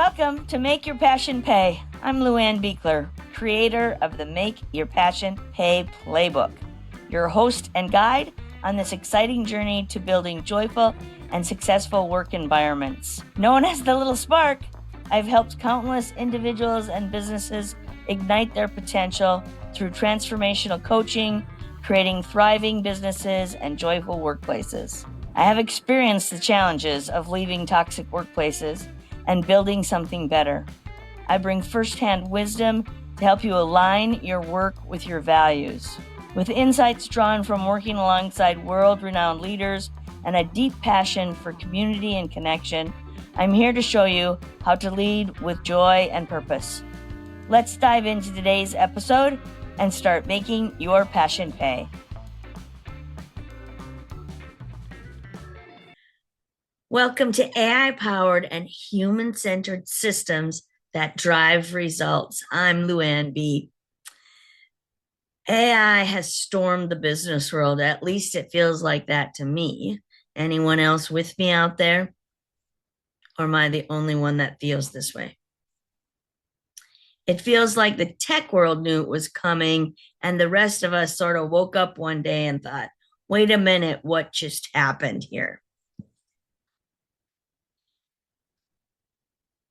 welcome to Make Your Passion Pay. I'm Luann Beekler, creator of the Make Your Passion Pay Playbook, your host and guide on this exciting journey to building joyful and successful work environments. Known as the Little Spark, I've helped countless individuals and businesses ignite their potential through transformational coaching, creating thriving businesses and joyful workplaces. I have experienced the challenges of leaving toxic workplaces and building something better. I bring firsthand wisdom to help you align your work with your values. With insights drawn from working alongside world-renowned leaders and a deep passion for community and connection, I'm here to show you how to lead with joy and purpose. Let's dive into today's episode and start making your passion pay. Welcome to AI-powered and human-centered systems that drive results. I'm Luann B. AI has stormed the business world. At least it feels like that to me. Anyone else with me out there? Or am I the only one that feels this way? It feels like the tech world knew it was coming, and the rest of us sort of woke up one day and thought, wait a minute, what just happened here?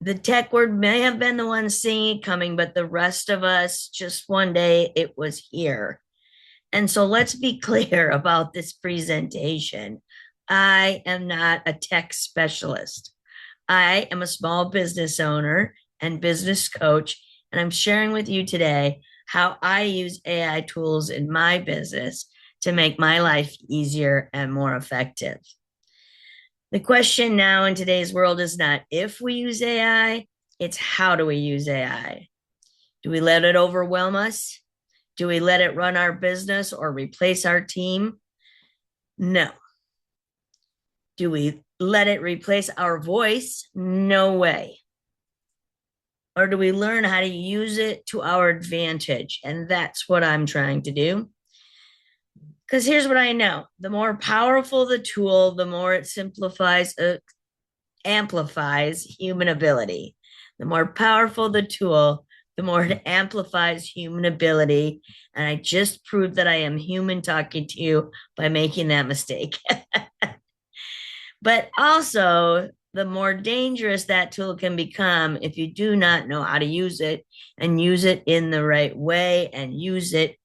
The tech world may have been the one seeing it coming, but the rest of us, just one day, it was here. And so let's be clear about this presentation. I am not a tech specialist. I am a small business owner and business coach, and I'm sharing with you today how I use AI tools in my business to make my life easier and more effective. The question now in today's world is not if we use AI, it's how do we use AI? Do we let it overwhelm us? Do we let it run our business or replace our team? No. Do we let it replace our voice? No way. Or do we learn how to use it to our advantage? And that's what I'm trying to do. Because here's what I know. The more powerful the tool, the more it amplifies human ability. The more powerful the tool, the more it amplifies human ability. And I just proved that I am human talking to you by making that mistake. But also, the more dangerous that tool can become if you do not know how to use it and use it in the right way and use it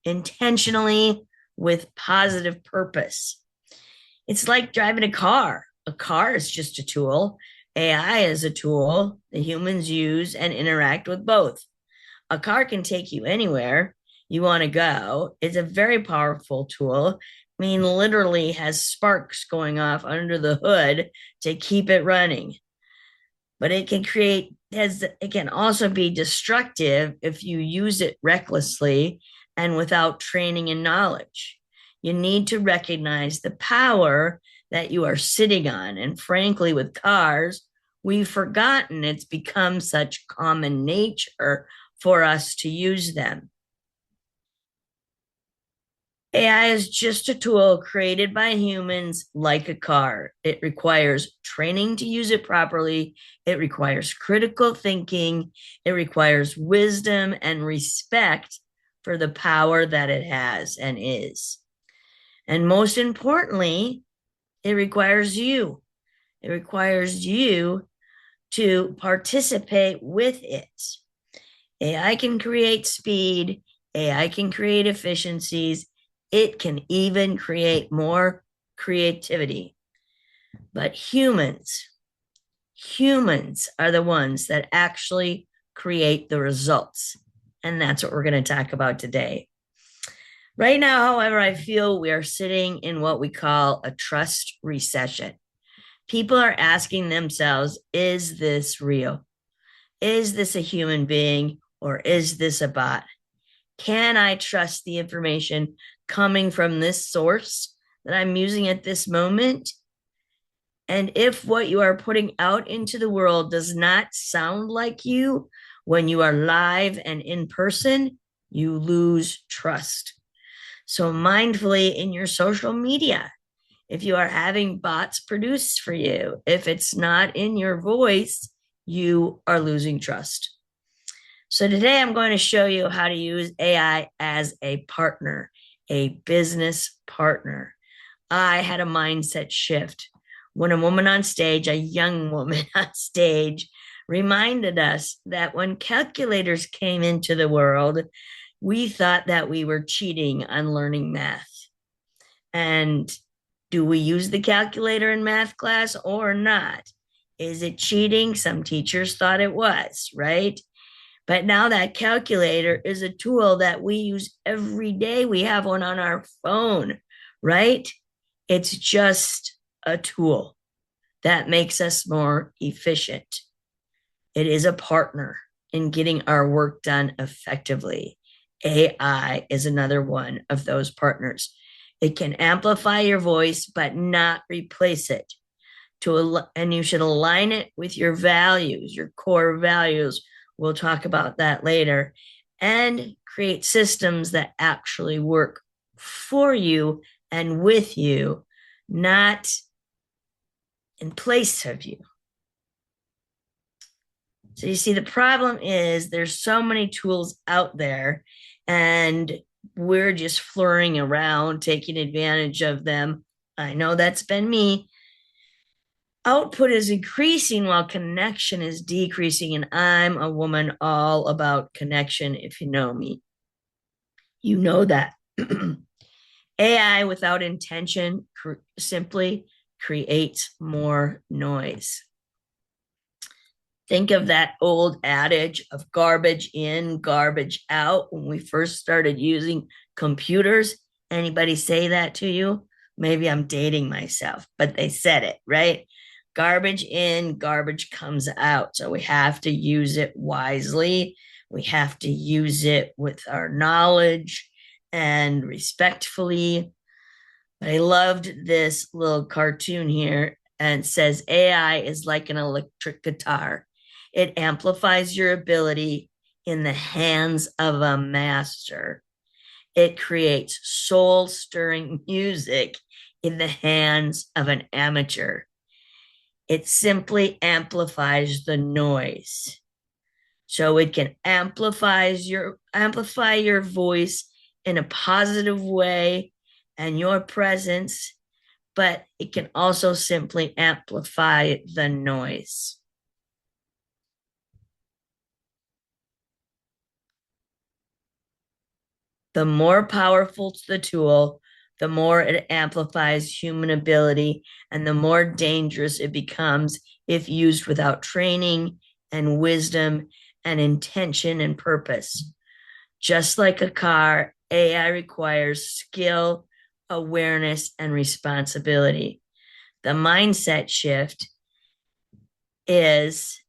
intentionally with positive purpose. It's like driving a car. A car is just a tool. AI is a tool that humans use and interact with both. A car can take you anywhere you want to go. It's a very powerful tool. I mean, literally has sparks going off under the hood to keep it running. But it can also be destructive if you use it recklessly and without training and knowledge. You need to recognize the power that you are sitting on. And frankly, with cars, we've forgotten it's become such common nature for us to use them. AI is just a tool created by humans like a car. It requires training to use it properly. It requires critical thinking. It requires wisdom and respect for the power that it has and is. And most importantly, it requires you. It requires you to participate with it. AI can create speed. AI can create efficiencies. It can even create more creativity. But humans are the ones that actually create the results. And that's what we're going to talk about today. Right now, however, I feel we are sitting in what we call a trust recession. People are asking themselves, is this real? Is this a human being or is this a bot? Can I trust the information coming from this source that I'm using at this moment? And if what you are putting out into the world does not sound like you when you are live and in person, you lose trust. So mindfully in your social media, if you are having bots produced for you, if it's not in your voice, you are losing trust. So today I'm going to show you how to use AI as a partner, a business partner. I had a mindset shift when a woman on stage, a young woman on stage, reminded us that when calculators came into the world, we thought that we were cheating on learning math. And do we use the calculator in math class or not? Is it cheating? Some teachers thought it was, right? But now that calculator is a tool that we use every day. We have one on our phone, right? It's just a tool that makes us more efficient. It is a partner in getting our work done effectively. AI is another one of those partners. It can amplify your voice, but not replace it. And you should align it with your values, your core values. We'll talk about that later. And create systems that actually work for you and with you, not in place of you. So you see, the problem is there's so many tools out there, and we're just flurrying around, taking advantage of them. I know that's been me. Output is increasing while connection is decreasing, and I'm a woman all about connection. If you know me, you know that. AI without intention simply creates more noise. Think of that old adage of garbage in, garbage out. When we first started using computers, anybody say that to you? Maybe I'm dating myself, but they said it, right? Garbage in, garbage comes out. So we have to use it wisely. We have to use it with our knowledge and respectfully. But I loved this little cartoon here, and it says AI is like an electric guitar. It amplifies your ability in the hands of a master. It creates soul stirring music in the hands of an amateur. It simply amplifies the noise. So it can amplify your voice in a positive way and your presence, but it can also simply amplify the noise. The more powerful the tool, the more it amplifies human ability, and the more dangerous it becomes if used without training and wisdom and intention and purpose. Just like a car, AI requires skill, awareness, and responsibility. The mindset shift is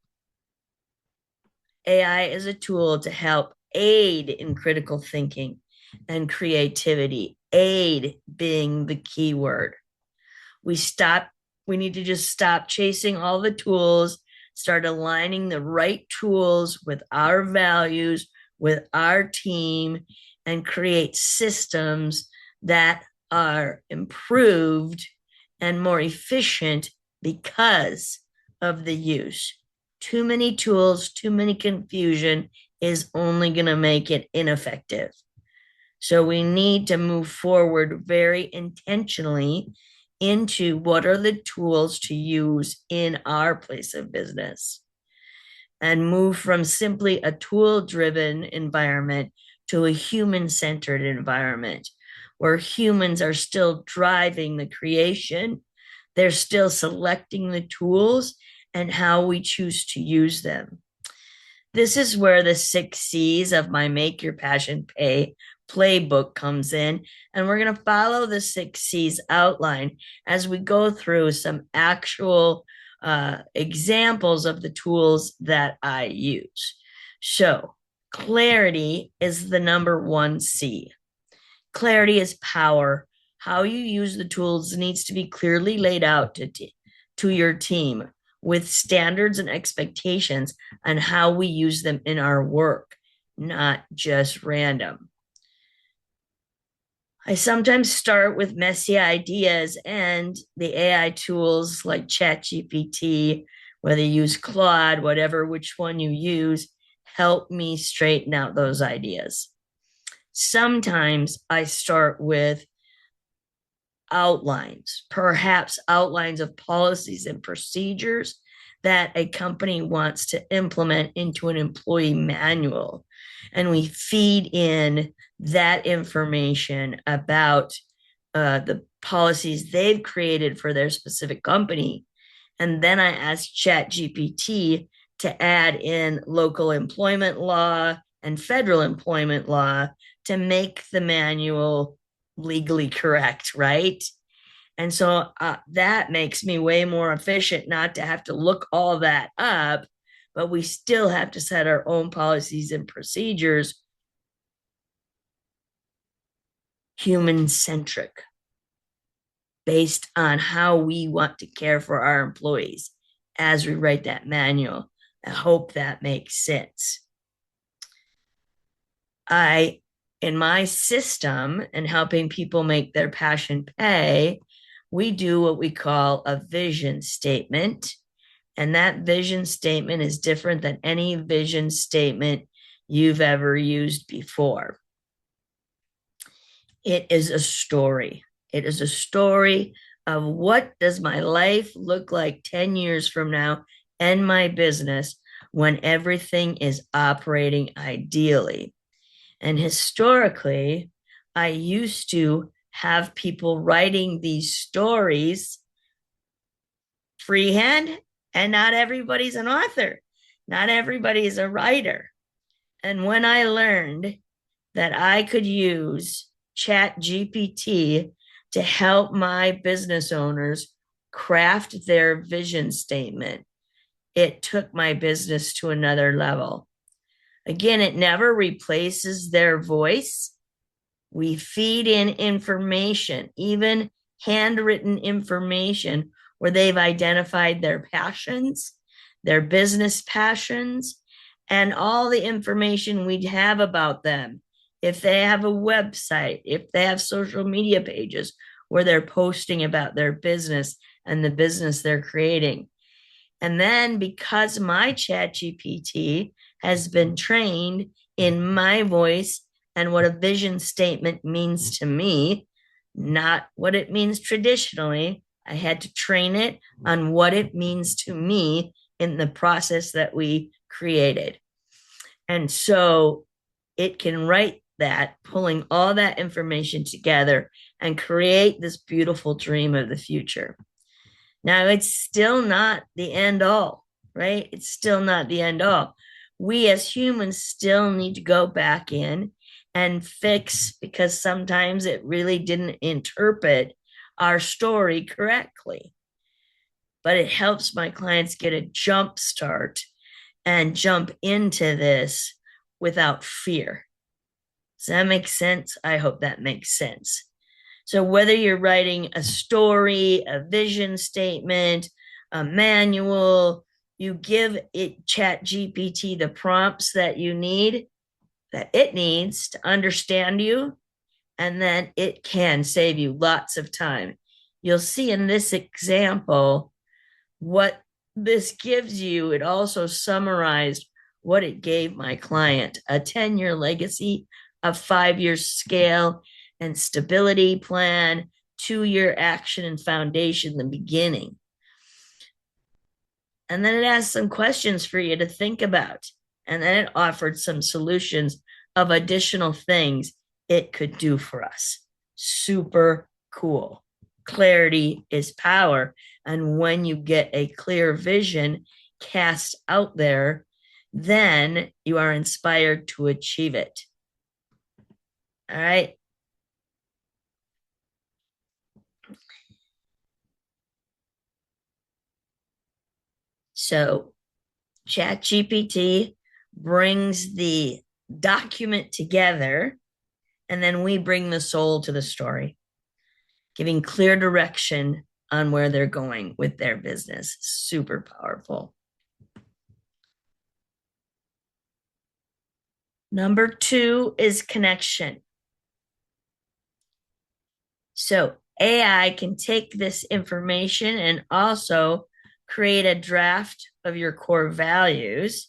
AI is a tool to help aid in critical thinking and creativity, aid being the key word. We need to just stop chasing all the tools, start aligning the right tools with our values, with our team, and create systems that are improved and more efficient because of the use. Too many tools, too many confusion is only going to make it ineffective. So we need to move forward very intentionally into what are the tools to use in our place of business and move from simply a tool-driven environment to a human-centered environment where humans are still driving the creation. They're still selecting the tools and how we choose to use them. This is where the 6 C's of my Make Your Passion Pay playbook comes in. And we're going to follow the 6 C's outline as we go through some actual examples of the tools that I use. So, clarity is the number 1 C. Clarity is power. How you use the tools needs to be clearly laid out to your team with standards and expectations on how we use them in our work, not just random. I sometimes start with messy ideas, and the AI tools like ChatGPT whether you use Claude, whatever, which one you use, help me straighten out those ideas. Sometimes I start with outlines, perhaps outlines of policies and procedures that a company wants to implement into an employee manual. And we feed in that information about the policies they've created for their specific company. And then I ask ChatGPT to add in local employment law and federal employment law to make the manual legally correct, right? And so that makes me way more efficient not to have to look all that up, but we still have to set our own policies and procedures human centric based on how we want to care for our employees as we write that manual. I hope that makes sense. In my system and helping people make their passion pay, we do what we call a vision statement. And that vision statement is different than any vision statement you've ever used before. It is a story. It is a story of what does my life look like 10 years from now and my business when everything is operating ideally. And historically, I used to have people writing these stories freehand, and not everybody's an author. Not everybody is a writer. And when I learned that I could use ChatGPT to help my business owners craft their vision statement, it took my business to another level. Again, it never replaces their voice. We feed in information, even handwritten information, where they've identified their passions, their business passions, and all the information we'd have about them. If they have a website, if they have social media pages where they're posting about their business and the business they're creating. And then because my ChatGPT has been trained in my voice and what a vision statement means to me, not what it means traditionally, I had to train it on what it means to me in the process that we created. And so it can write that, pulling all that information together and create this beautiful dream of the future. Now, it's still not the end all, right? It's still not the end all. We as humans still need to go back in and fix, because sometimes it really didn't interpret our story correctly. But it helps my clients get a jump start and jump into this without fear. Does that make sense? I hope that makes sense. So whether you're writing a story, a vision statement, a manual, you give it ChatGPT the prompts that you need, that it needs to understand you, and then it can save you lots of time. You'll see in this example what this gives you. It also summarized what it gave my client: a 10-year legacy, a 5-year scale and stability plan, 2-year action and foundation, the beginning. And then it asked some questions for you to think about. And then it offered some solutions of additional things it could do for us. Super cool. Clarity is power. And when you get a clear vision cast out there, then you are inspired to achieve it. All right. So ChatGPT brings the document together, and then we bring the soul to the story, giving clear direction on where they're going with their business. Super powerful. Number 2 is connection. So AI can take this information and also create a draft of your core values,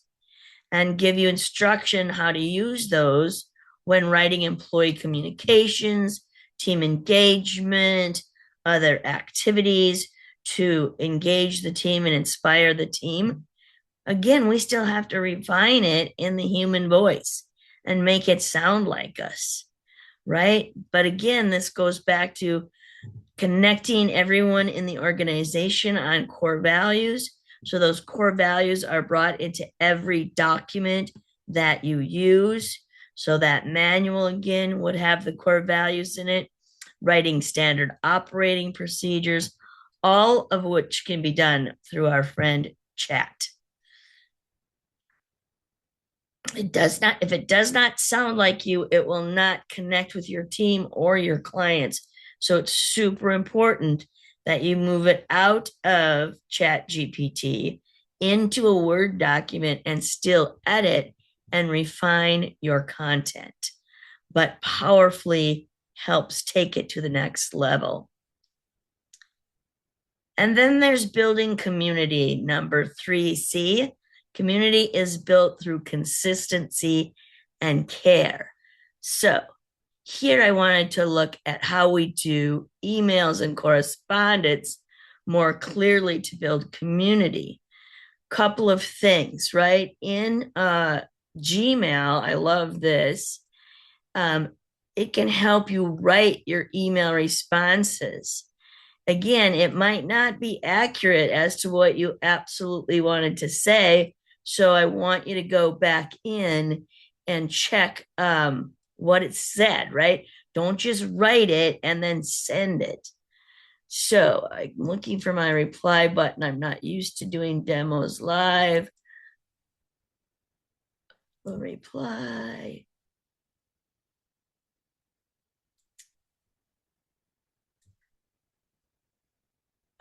and give you instruction how to use those when writing employee communications, team engagement, other activities to engage the team and inspire the team. Again, we still have to refine it in the human voice and make it sound like us, right? But again, this goes back to connecting everyone in the organization on core values. So those core values are brought into every document that you use. So that manual again would have the core values in it, writing standard operating procedures, all of which can be done through our friend Chat. If it does not sound like you, it will not connect with your team or your clients. So it's super important that you move it out of Chat GPT into a Word document and still edit and refine your content, but powerfully helps take it to the next level. And then there's building community, number 3C. Community is built through consistency and care. So here I wanted to look at how we do emails and correspondence more clearly to build community. Couple of things, right? In Gmail, I love this. It can help you write your email responses. Again, it might not be accurate as to what you absolutely wanted to say. So I want you to go back in and check what it said, right? Don't just write it and then send it. So I'm looking for my reply button. I'm not used to doing demos live. Reply.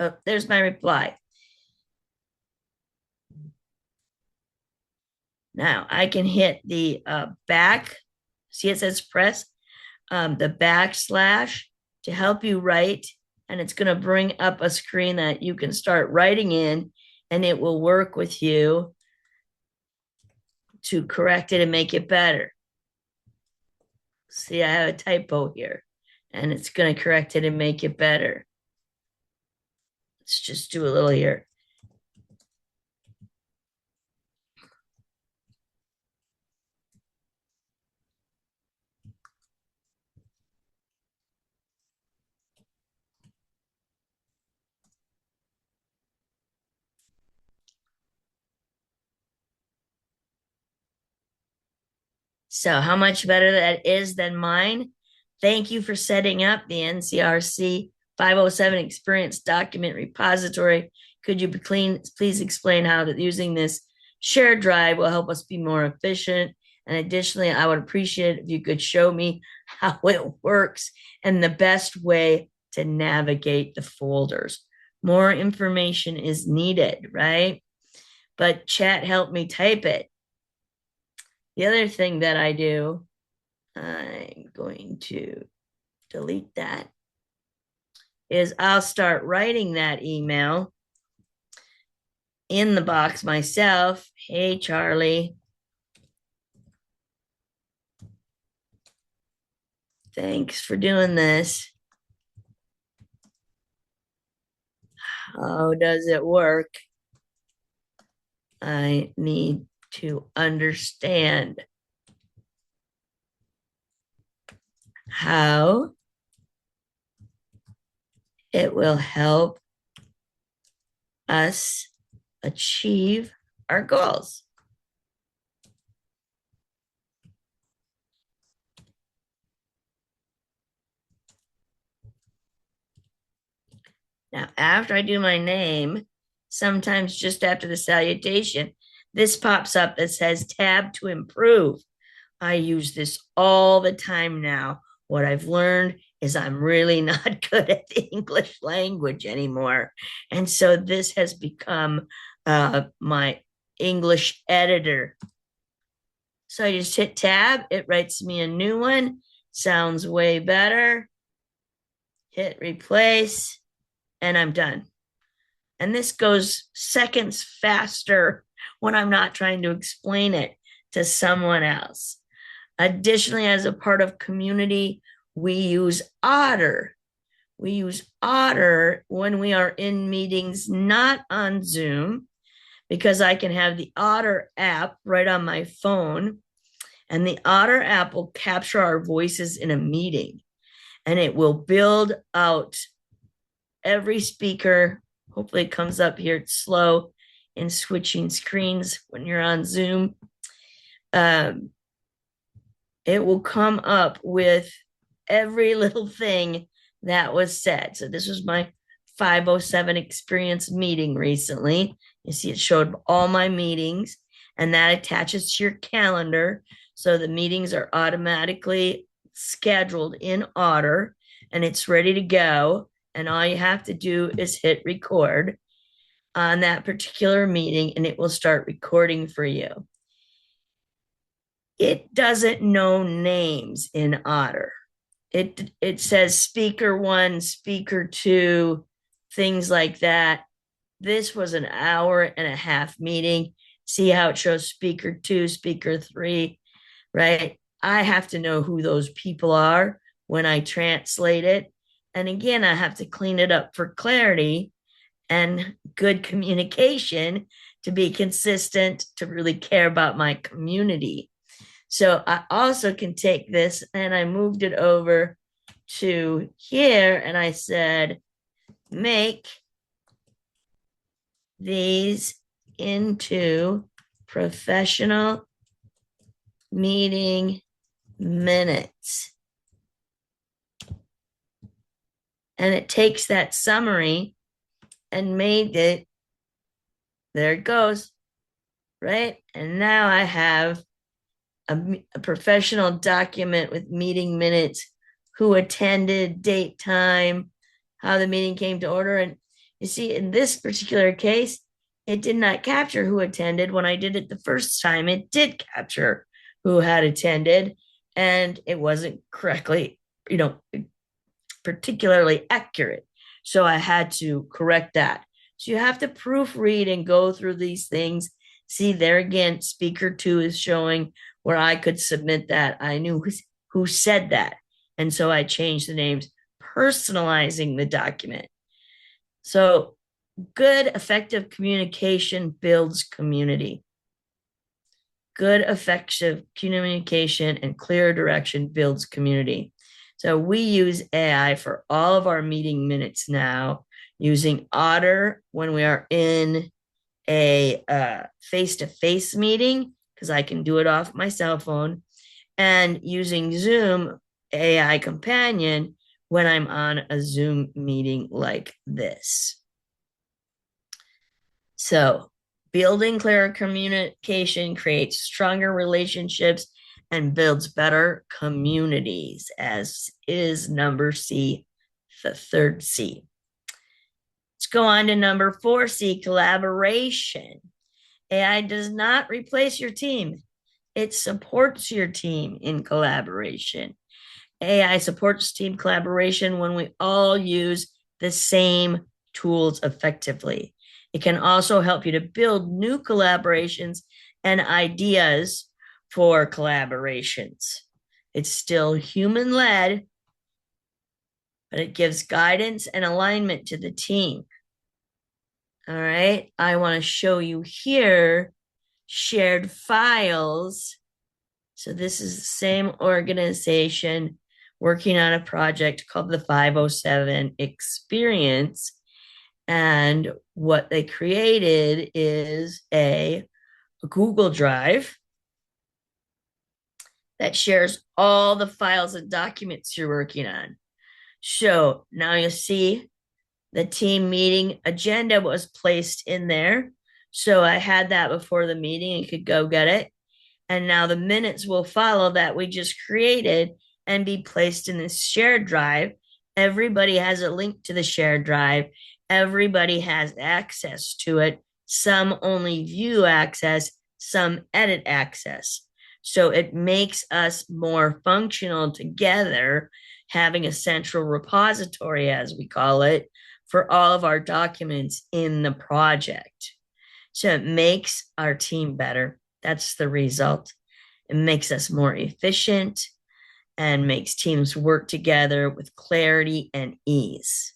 Oh, there's my reply. Now I can hit the back. See, it says press the backslash to help you write. And it's going to bring up a screen that you can start writing in, and it will work with you to correct it and make it better. See, I have a typo here, and it's going to correct it and make it better. Let's just do a little here. So, how much better that is than mine? Thank you for setting up the NCRC 507 Experience Document Repository. Could you please explain how using this shared drive will help us be more efficient? And additionally, I would appreciate if you could show me how it works and the best way to navigate the folders. More information is needed, right? But Chat helped me type it. The other thing that I do, I'm going to delete that, is I'll start writing that email in the box myself. Hey, Charlie. Thanks for doing this. How does it work? I need to understand how it will help us achieve our goals. Now, after I do my name, sometimes just after the salutation, this pops up that says tab to improve. I use this all the time now. What I've learned is I'm really not good at the English language anymore. And so this has become my English editor. So I just hit tab, it writes me a new one, sounds way better. Hit replace, and I'm done. And this goes seconds faster when I'm not trying to explain it to someone else. Additionally, as a part of community, we use Otter. We use Otter when we are in meetings not on Zoom, because I can have the Otter app right on my phone, and the Otter app will capture our voices in a meeting, and it will build out every speaker. Hopefully it comes up here. It's slow in switching screens when you're on Zoom. It will come up with every little thing that was said. So this was my 507 experience meeting recently. You see, it showed all my meetings, and that attaches to your calendar. So the meetings are automatically scheduled in Otter, and it's ready to go. And all you have to do is hit record on that particular meeting, and it will start recording for you. It doesn't know names in Otter. It says speaker one, speaker two, things like that. This was an hour and a half meeting. See how it shows speaker two, speaker three, right? I have to know who those people are when I translate it. And again, I have to clean it up for clarity and good communication, to be consistent, to really care about my community. So I also can take this, and I moved it over to here, and I said, make these into professional meeting minutes. And it takes that summary and made it, there it goes, right? And now I have a professional document with meeting minutes, who attended, date, time, how the meeting came to order. And you see, in this particular case, it did not capture who attended. When I did it the first time, it did capture who had attended, and it wasn't correctly, particularly accurate. So I had to correct that. So you have to proofread and go through these things. See, there again, speaker two is showing where I could submit that. I knew who said that. And so I changed the names, personalizing the document. So good, effective communication builds community. Good, effective communication and clear direction builds community. So we use AI for all of our meeting minutes now, using Otter when we are in a face-to-face meeting, because I can do it off my cell phone, and using Zoom AI Companion when I'm on a Zoom meeting like this. So building clearer communication creates stronger relationships and builds better communities, as is number C, the third C. Let's go on to number 4C, collaboration. AI does not replace your team. It supports your team in collaboration. AI supports team collaboration when we all use the same tools effectively. It can also help you to build new collaborations and ideas for collaborations. It's still human-led, but it gives guidance and alignment to the team. All right, I want to show you here shared files. So this is the same organization working on a project called the 507 Experience. And what they created is a Google Drive that shares all the files and documents you're working on. So now you see the team meeting agenda was placed in there. So I had that before the meeting. You could go get it. And now the minutes will follow that we just created and be placed in this shared drive. Everybody has a link to the shared drive. Everybody has access to it. Some only view access, some edit access. So it makes us more functional together, having a central repository, as we call it, for all of our documents in the project. So it makes our team better. That's the result. It makes us more efficient and makes teams work together with clarity and ease.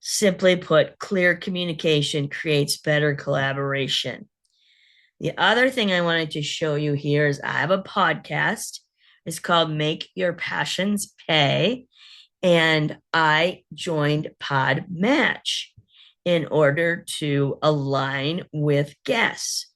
Simply put, clear communication creates better collaboration. The other thing I wanted to show you here is I have a podcast. It's called Make Your Passions Pay. And I joined Podmatch in order to align with guests.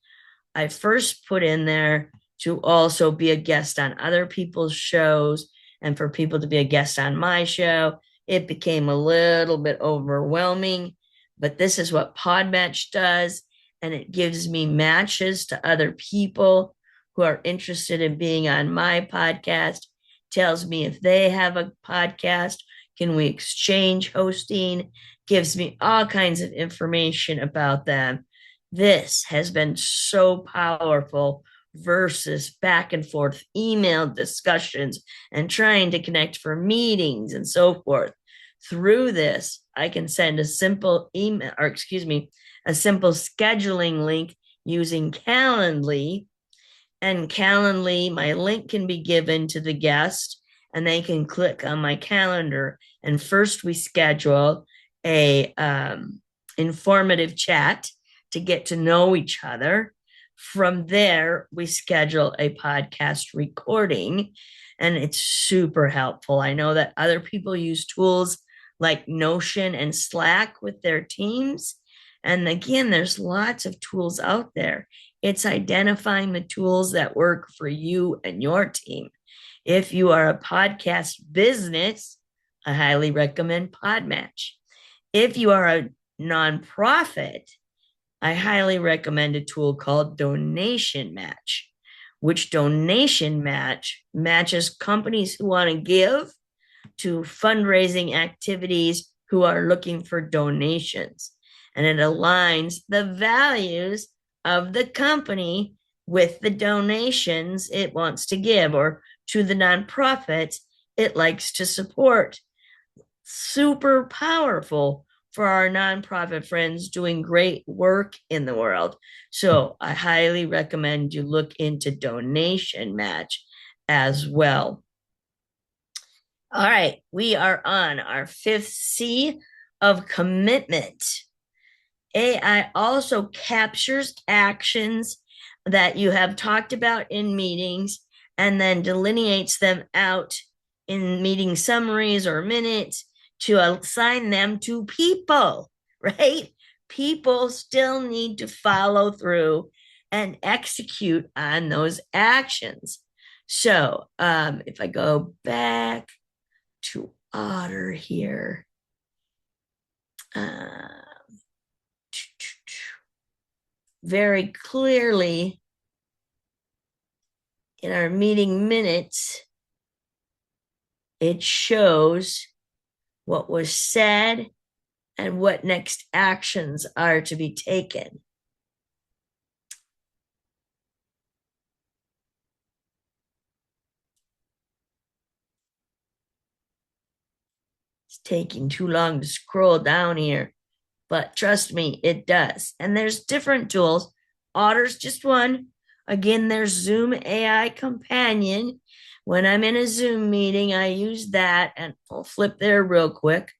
I first put in there to also be a guest on other people's shows and for people to be a guest on my show. It became a little bit overwhelming, but this is what Podmatch does. And it gives me matches to other people who are interested in being on my podcast, tells me if they have a podcast, can we exchange hosting, gives me all kinds of information about them. This has been so powerful versus back and forth email discussions and trying to connect for meetings and so forth. Through this, I can send a simple email, or excuse me, a simple scheduling link using Calendly. And Calendly, my link can be given to the guest and they can click on my calendar. And first we schedule a informative chat to get to know each other. From there, we schedule a podcast recording, and it's super helpful. I know that other people use tools like Notion and Slack with their teams. And again, there's lots of tools out there. It's identifying the tools that work for you and your team. If you are a podcast business, I highly recommend Podmatch. If you are a nonprofit, I highly recommend a tool called Donation Match, which Donation Match matches companies who want to give to fundraising activities who are looking for donations. And it aligns the values of the company with the donations it wants to give or to the nonprofits it likes to support. Super powerful for our nonprofit friends doing great work in the world. So I highly recommend you look into Donation Match as well. All right, we are on our fifth C of commitment. AI also captures actions that you have talked about in meetings and then delineates them out in meeting summaries or minutes to assign them to people, right? People still need to follow through and execute on those actions. So if I go back to Otter here, very clearly in our meeting minutes, it shows what was said and what next actions are to be taken. It's taking too long to scroll down here, but trust me, it does. And there's different tools. Otter's just one. Again, there's Zoom AI Companion. When I'm in a Zoom meeting, I use that, and I'll flip there real quick.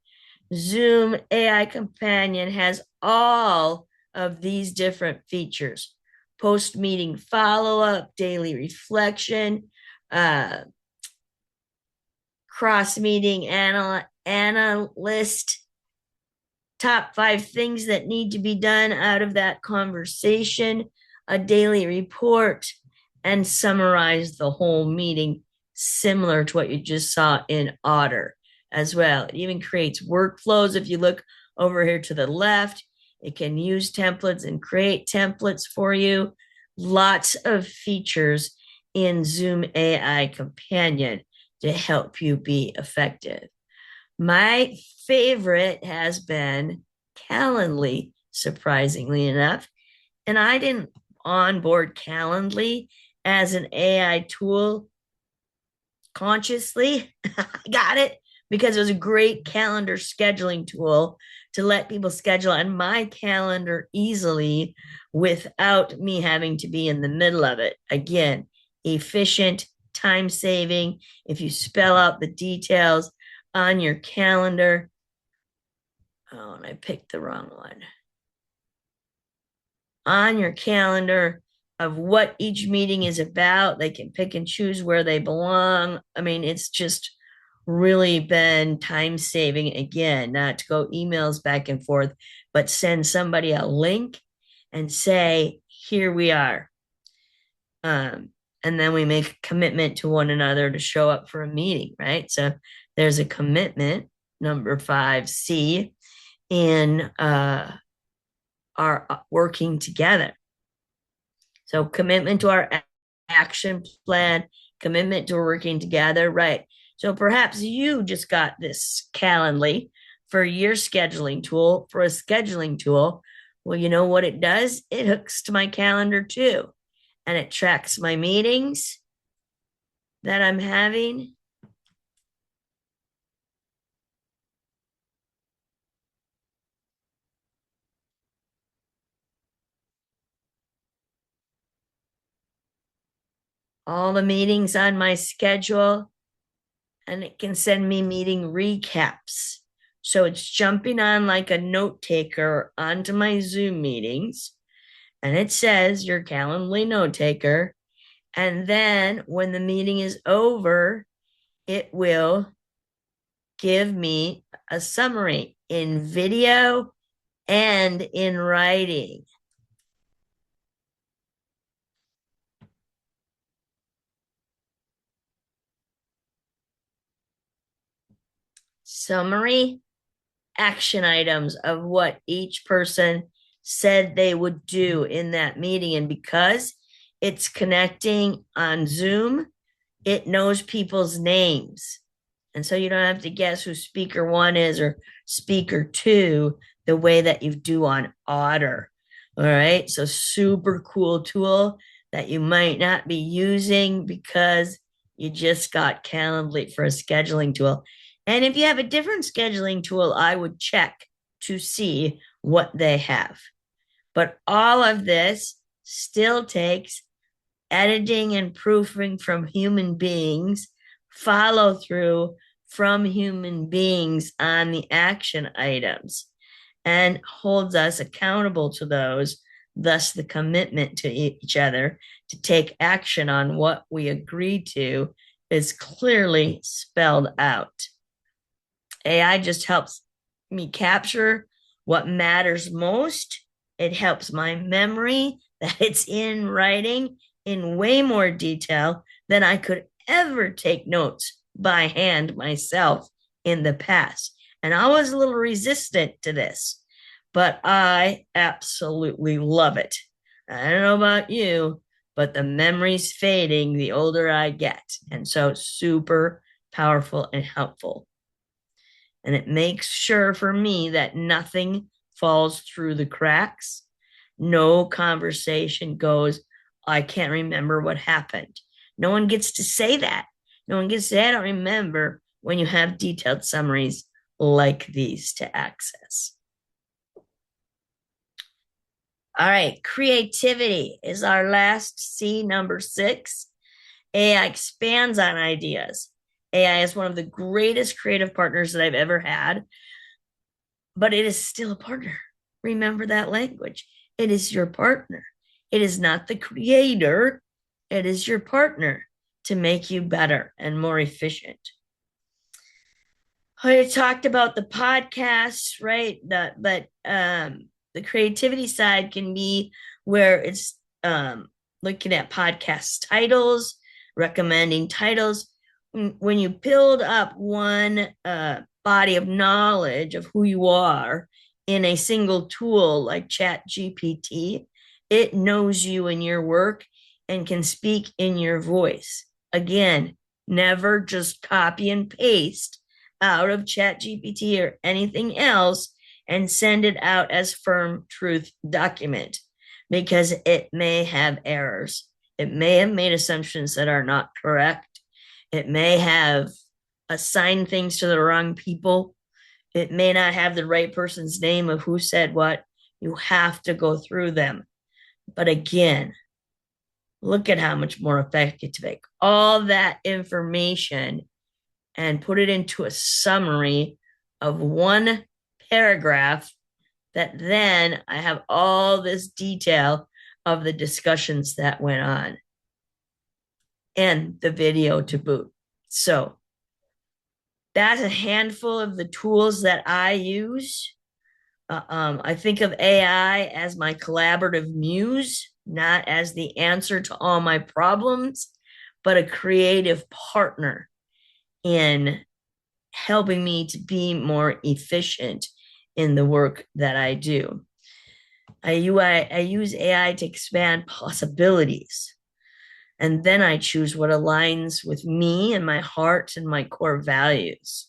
Zoom AI Companion has all of these different features: post-meeting follow-up, daily reflection, cross-meeting analyst, top 5 things that need to be done out of that conversation, a daily report, and summarize the whole meeting, similar to what you just saw in Otter as well. It even creates workflows. If you look over here to the left, it can use templates and create templates for you. Lots of features in Zoom AI Companion to help you be effective. My favorite has been Calendly, surprisingly enough. And I didn't onboard Calendly as an AI tool consciously. I got it because it was a great calendar scheduling tool to let people schedule on my calendar easily without me having to be in the middle of it. Again, efficient, time saving. If you spell out the details on your calendar. Oh, and I picked the wrong one. On your calendar of what each meeting is about. They can pick and choose where they belong. I mean, it's just really been time saving again, not to go emails back and forth, but send somebody a link and say, here we are. And then we make a commitment to one another to show up for a meeting, right? So there's a commitment, number 5C, in our working together. So commitment to our action plan, commitment to working together, right? So perhaps you just got this Calendly for your scheduling tool, for a scheduling tool. Well, you know what it does? It hooks to my calendar too, and it tracks my meetings that I'm having. All the meetings on my schedule, and it can send me meeting recaps. So it's jumping on like a note taker onto my Zoom meetings, and it says your Calendly note taker. And then when the meeting is over, it will give me a summary in video and in writing. Summary, action items of what each person said they would do in that meeting. And because it's connecting on Zoom, it knows people's names. And so you don't have to guess who speaker 1 is or speaker 2 the way that you do on Otter. All right. So super cool tool that you might not be using because you just got Calendly for a scheduling tool. And if you have a different scheduling tool, I would check to see what they have. But all of this still takes editing and proofing from human beings, follow through from human beings on the action items, and holds us accountable to those, thus, the commitment to each other to take action on what we agree to is clearly spelled out. AI just helps me capture what matters most. It helps my memory that it's in writing in way more detail than I could ever take notes by hand myself in the past. And I was a little resistant to this, but I absolutely love it. I don't know about you, but the memory's fading the older I get. And so super powerful and helpful. And it makes sure for me that nothing falls through the cracks. No conversation goes, I can't remember what happened. No one gets to say that. No one gets to say, I don't remember, when you have detailed summaries like these to access. All right, creativity is our last C, number 6. AI expands on ideas. AI is one of the greatest creative partners that I've ever had, but it is still a partner. Remember that language. It is your partner. It is not the creator. It is your partner to make you better and more efficient. I talked about the podcasts, right? But the creativity side can be where it's looking at podcast titles, recommending titles. When you build up one body of knowledge of who you are in a single tool like ChatGPT, it knows you and your work and can speak in your voice. Again, never just copy and paste out of ChatGPT or anything else and send it out as firm truth document, because it may have errors. It may have made assumptions that are not correct. It may have assign things to the wrong people. It may not have the right person's name of who said what. You have to go through them. But again, look at how much more effective you take all that information and put it into a summary of one paragraph that then I have all this detail of the discussions that went on and the video to boot. So that's a handful of the tools that I use. I think of AI as my collaborative muse, not as the answer to all my problems, but a creative partner in helping me to be more efficient in the work that I do. I use AI to expand possibilities. And then I choose what aligns with me and my heart and my core values.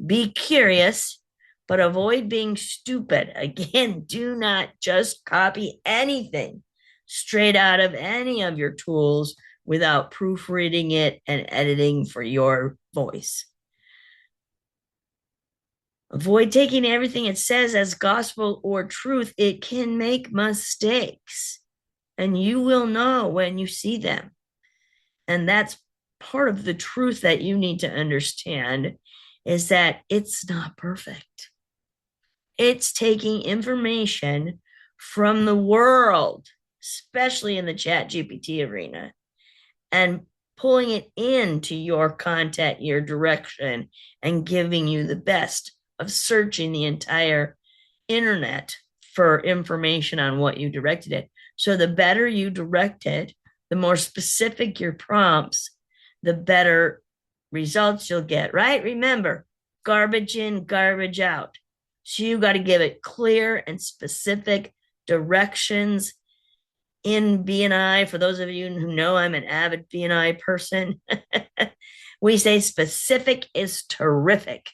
Be curious, but avoid being stupid. Again, do not just copy anything straight out of any of your tools without proofreading it and editing for your voice. Avoid taking everything it says as gospel or truth. It can make mistakes, and you will know when you see them. And that's part of the truth that you need to understand is that it's not perfect. It's taking information from the world, especially in the ChatGPT arena, and pulling it into your content, your direction, and giving you the best of searching the entire internet for information on what you directed it. So the better you direct it, the more specific your prompts, the better results you'll get, right? Remember, garbage in, garbage out. So you got to give it clear and specific directions in BNI. For those of you who know, I'm an avid BNI person. We say specific is terrific.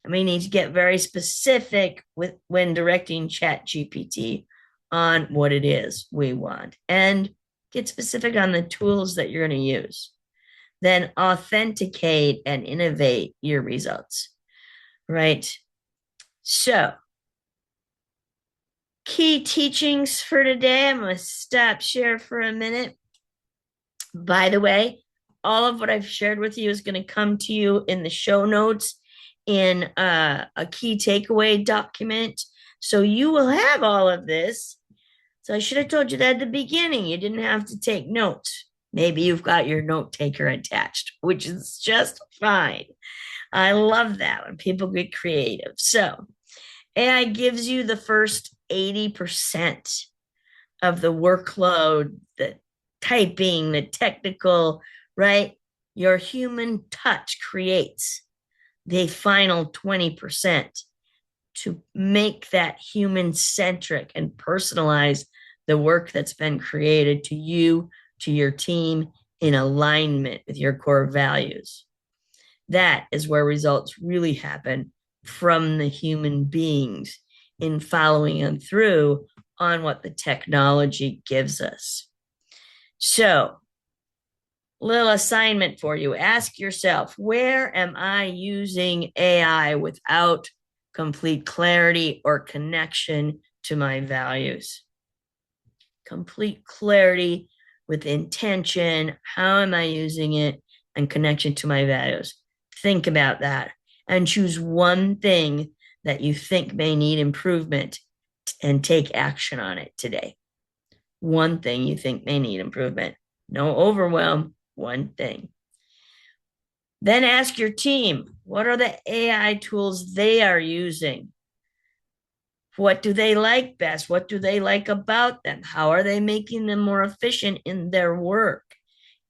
And we need to get very specific with when directing ChatGPT on what it is we want and get specific on the tools that you're going to use. Then authenticate and innovate your results, right? So, key teachings for today. I'm going to stop share for a minute. By the way, all of what I've shared with you is going to come to you in the show notes in a key takeaway document. So you will have all of this. So I should have told you that at the beginning. You didn't have to take notes. Maybe you've got your note taker attached, which is just fine. I love that when people get creative. So AI gives you the first 80% of the workload, the typing, the technical, right? Your human touch creates the final 20% to make that human centric and personalize the work that's been created to you, to your team, in alignment with your core values. That is where results really happen from the human beings in following them through on what the technology gives us. So, little assignment for you. Ask yourself, where am I using AI without complete clarity or connection to my values? Complete clarity with intention. How am I using it? And connection to my values. Think about that and choose one thing that you think may need improvement and take action on it today. One thing you think may need improvement. No overwhelm, one thing. Then ask your team, what are the AI tools they are using? What do they like best? What do they like about them? How are they making them more efficient in their work?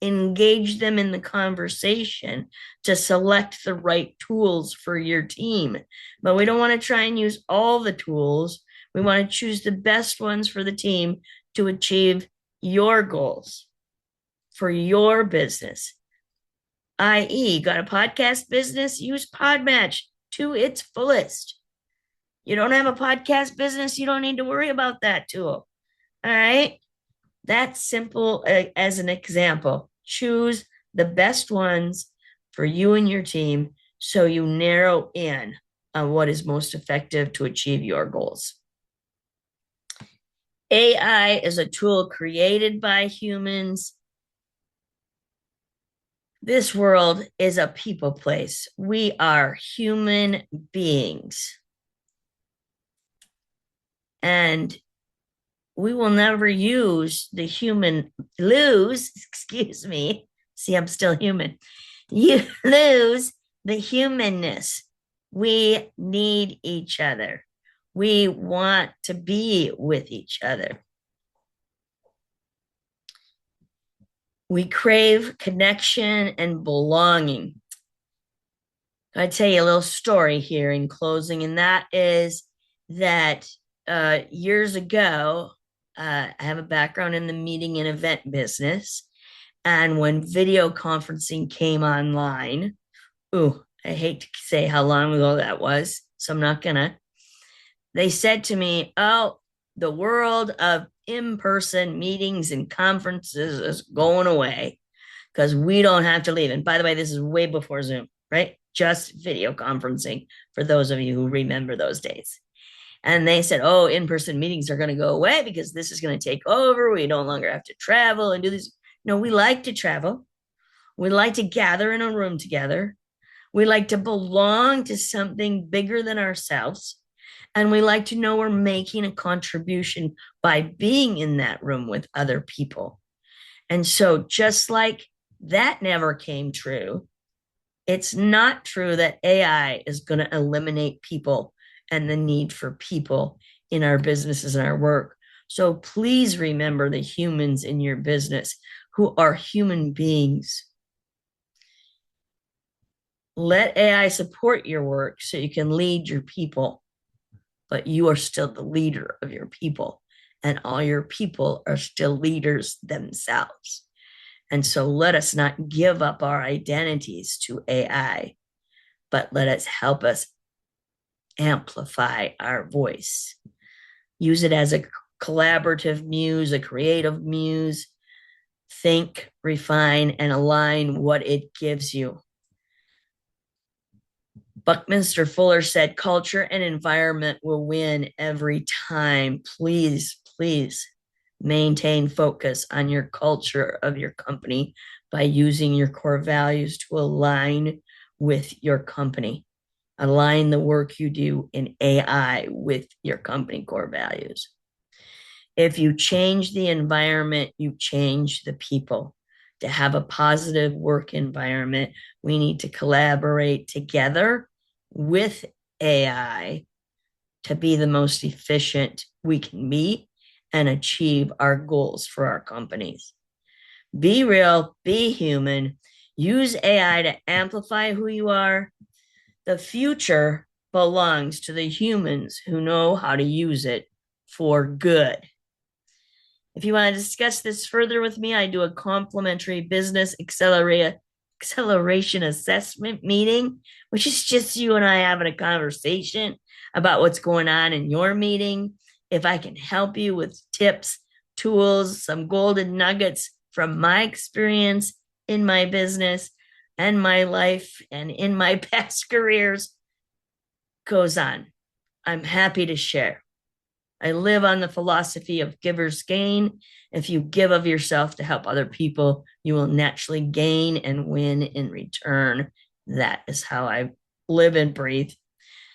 Engage them in the conversation to select the right tools for your team. But we don't want to try and use all the tools. We want to choose the best ones for the team to achieve your goals for your business. i.e., got a podcast business? Use Podmatch to its fullest. You don't have a podcast business? You don't need to worry about that tool. All right? That's simple as an example. Choose the best ones for you and your team so you narrow in on what is most effective to achieve your goals. AI is a tool created by humans. This world is a people place. We are human beings. And we will never lose, excuse me. See, I'm still human. You lose the humanness. We need each other. We want to be with each other. We crave connection and belonging. I'll tell you a little story here in closing, and that is that years ago, I have a background in the meeting and event business. And when video conferencing came online, I hate to say how long ago that was, so I'm not gonna. They said to me, oh, the world of in-person meetings and conferences is going away because we don't have to leave. And by the way, this is way before Zoom, right? Just video conferencing for those of you who remember those days. And they said, oh, in-person meetings are going to go away because this is going to take over. We no longer have to travel and do this. No, we like to travel. We like to gather in a room together. We like to belong to something bigger than ourselves. And we like to know we're making a contribution by being in that room with other people. And so just like that never came true, it's not true that AI is going to eliminate people and the need for people in our businesses and our work. So please remember the humans in your business who are human beings. Let AI support your work so you can lead your people, but you are still the leader of your people, and all your people are still leaders themselves. And so let us not give up our identities to AI, but let us help us amplify our voice. Use it as a collaborative muse, a creative muse. Think, refine, and align what it gives you. Buckminster Fuller said, culture and environment will win every time. Please, please maintain focus on your culture of your company by using your core values to align with your company. Align the work you do in AI with your company core values. If you change the environment, you change the people. To have a positive work environment, we need to collaborate together with AI to be the most efficient we can be and achieve our goals for our companies. Be real, be human, use AI to amplify who you are. The future belongs to the humans who know how to use it for good. If you want to discuss this further with me, I do a complimentary business acceleration assessment meeting, which is just you and I having a conversation about what's going on in your meeting. If I can help you with tips, tools, some golden nuggets from my experience in my business and my life and in my past careers, goes on. I'm happy to share. I live on the philosophy of giver's gain. If you give of yourself to help other people, you will naturally gain and win in return. That is how I live and breathe.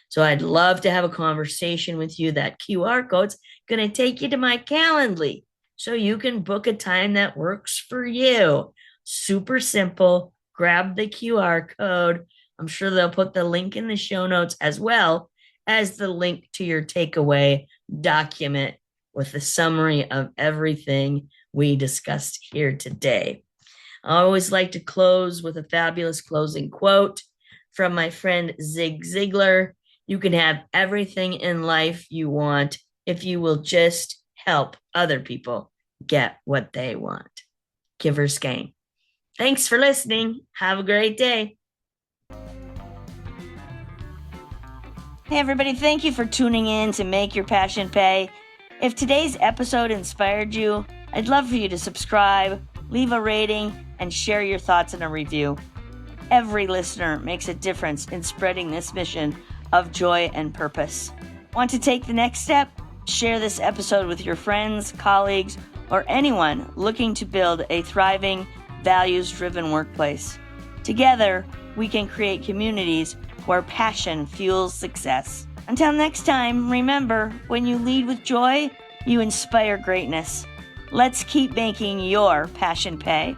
So I'd love to have a conversation with you. That QR code's going to take you to my Calendly so you can book a time that works for you. Super simple. Grab the QR code. I'm sure they'll put the link in the show notes as well as the link to your takeaway document with the summary of everything we discussed here today. I always like to close with a fabulous closing quote from my friend Zig Ziglar. You can have everything in life you want if you will just help other people get what they want. Giver's gain. Thanks for listening. Have a great day. Hey, everybody. Thank you for tuning in to Make Your Passion Pay. If today's episode inspired you, I'd love for you to subscribe, leave a rating, and share your thoughts in a review. Every listener makes a difference in spreading this mission of joy and purpose. Want to take the next step? Share this episode with your friends, colleagues, or anyone looking to build a thriving, values-driven workplace. Together, we can create communities where passion fuels success. Until next time, remember, when you lead with joy, you inspire greatness. Let's keep making your passion pay.